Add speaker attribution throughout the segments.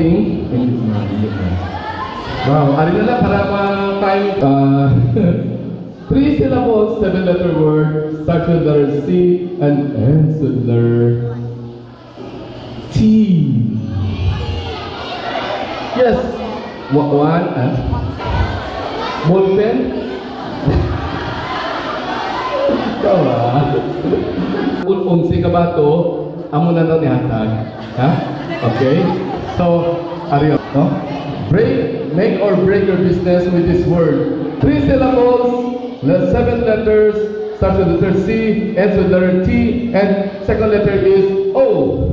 Speaker 1: exciting. Thank you, wow, ari na lang para ma-time. 3 syllables, 7-letter word, starts with letter C and ends with letter T. Yes. One, ballpen. Ikaw unsi ka ba ito? Amo na ni hatag. Ha? Okay? So, ariyo, no? Make or break your business with this word. 3 syllables, 7 letters, starts with the letter C, ends with the letter T, and second letter is O.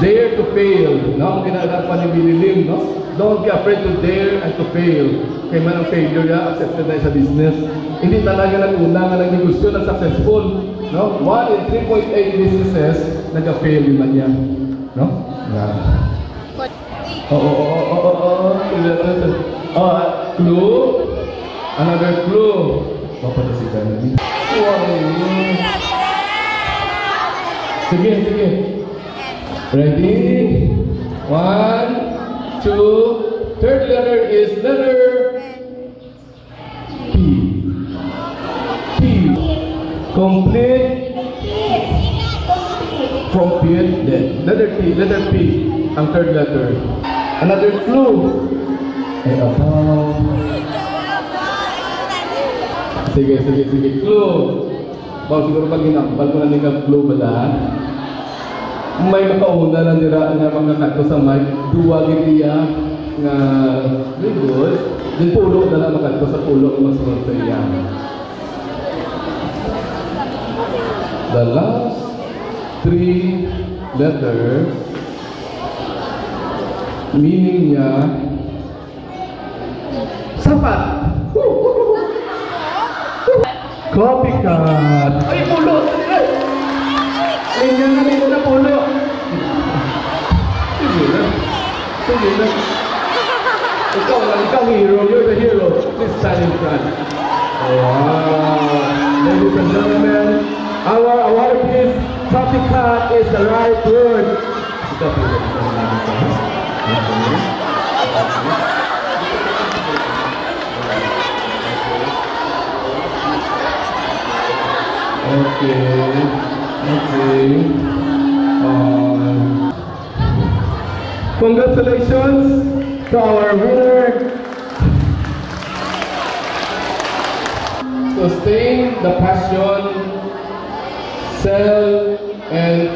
Speaker 1: Dare to fail. No? Ginagawa pa ni Billy Lim, no? Don't be afraid to dare and to fail. Kaya man ang failure niya, accepted na sa business. Hindi talaga nag-una nga nag-negosyo na successful. No? 1 in 3.8 businesses nag-fail din man niya. No? Yeah. Clue. Another clue. Papatasikan na niya. Sige. Ready? 1, 2. Third letter is letter P. Complete. Letter P. Ang third letter. Another clue. Sige. Clue. Siguro pag ginambal ko na nila clue ba daan? May makauna lang nila nga mga kanto sa mic. Duwa gitiya nga very good. Din pulo na lang makanto sa pulo ng masunod sa iya. The last 3 letters, meaning niya sapat. Copycat. Ay, pulo! Ganyan na rin na pulo. Sige na. Ikaw hero. You're the hero. Please stand in front. Wow. Ladies and gentlemen, our award is copycat is the right word. Okay. Congratulations to our winner. Sustain the passion, sell, and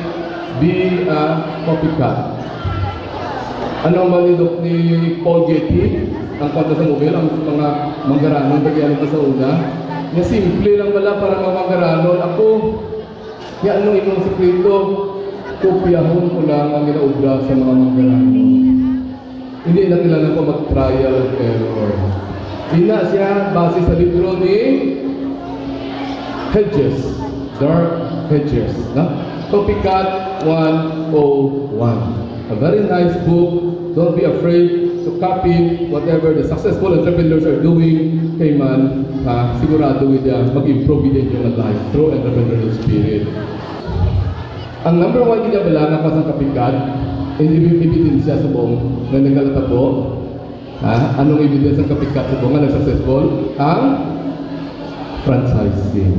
Speaker 1: be a copycat. Anong malidok ni Paul Getty? Ang kanta sa mobile, ang mga manggaranon, bagyan pa sa una. Nga simple lang pala para mamangaranon. Ako, yan anong ikong sekreto, kopyahon ko lang ang ginaubra sa mga manggaranon. Hindi na kailangan ko mag-trial and error. Ina siya, base sa libro ni Hedges, Dark Hedges. Copycat 101. A very nice book. Don't be afraid to copy whatever the successful entrepreneurs are doing. Kay man, sigurado niya mag-improve din yung life through entrepreneurial spirit. Ang number 1 ginabalanga pa sa copycat, ebidensya sa buong na nagalatabo. Anong ebidensya ng copycat sa buong na successful? Ang franchising.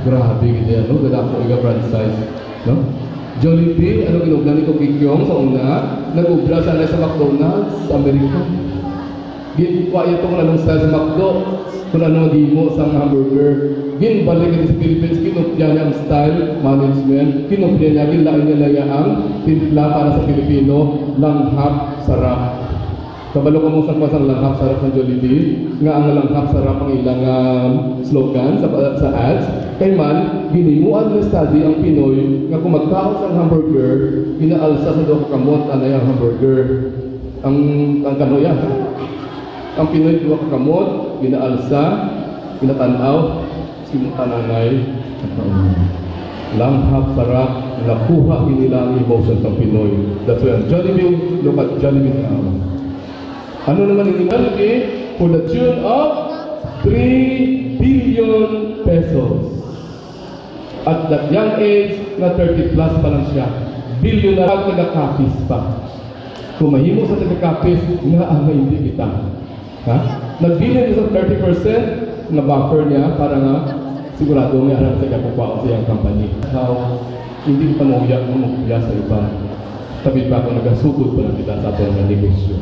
Speaker 1: Grabe gina, no? Ganda ako franchise, no? Jollibee, ano ginugna ni Kikyong sa una, nag-ubra sana sa McDonald's sa Amerika. Ginwa itong anong style sa McDo, kung ano dimo sa hamburger. Ginbalik ito sa Philippines, kinupya niya ang style, management, kinupya niya, ginlain niya ang timpla para sa Pilipino, langhap, sarap. Kabalo ko mo sa kwasang langhap, sarap ng Jollibee, nga ang langhap, sarap ang ilang slogan sa ads. Kay man, ginimuan na study ang Pinoy nga kung magkaon sa hamburger, inaalsa sa doon kamot anay ang hamburger. Ang kanoya. Ang Pinoy duwa kamot, ginaalsa, ginatanaw, simutananay, langhap, sarap, nakuha nila ang emotions ng Pinoy. That's why Jollibee, look at Jollibee now. Ano naman yung Jollibee? For the tune of 3 billion pesos. At that young age, na 30 plus pa lang siya. Billionaire taga-kapis pa. Kung mahimo sa taga-kapis, nga ang hindi kita. Ha? Nagbilin sa 30% na buffer niya para nga sigurado may alam sa kapupaon sa iyang company. How hindi pa mauya sa iba. Sabi pa ako nagasugod pa lang kita sa atong negosyo.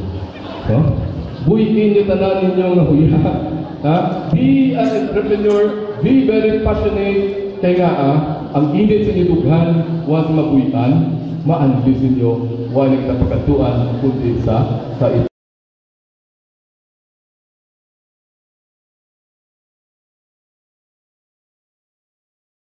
Speaker 1: No? Buhiin niyo tanan ninyo nga huya. Ha? Be an entrepreneur, be very passionate. Kaya nga ang init sa nilughan, huwag mabuhian, maanlisin niyo, huwag nagtapagatuan, kundi sa ito.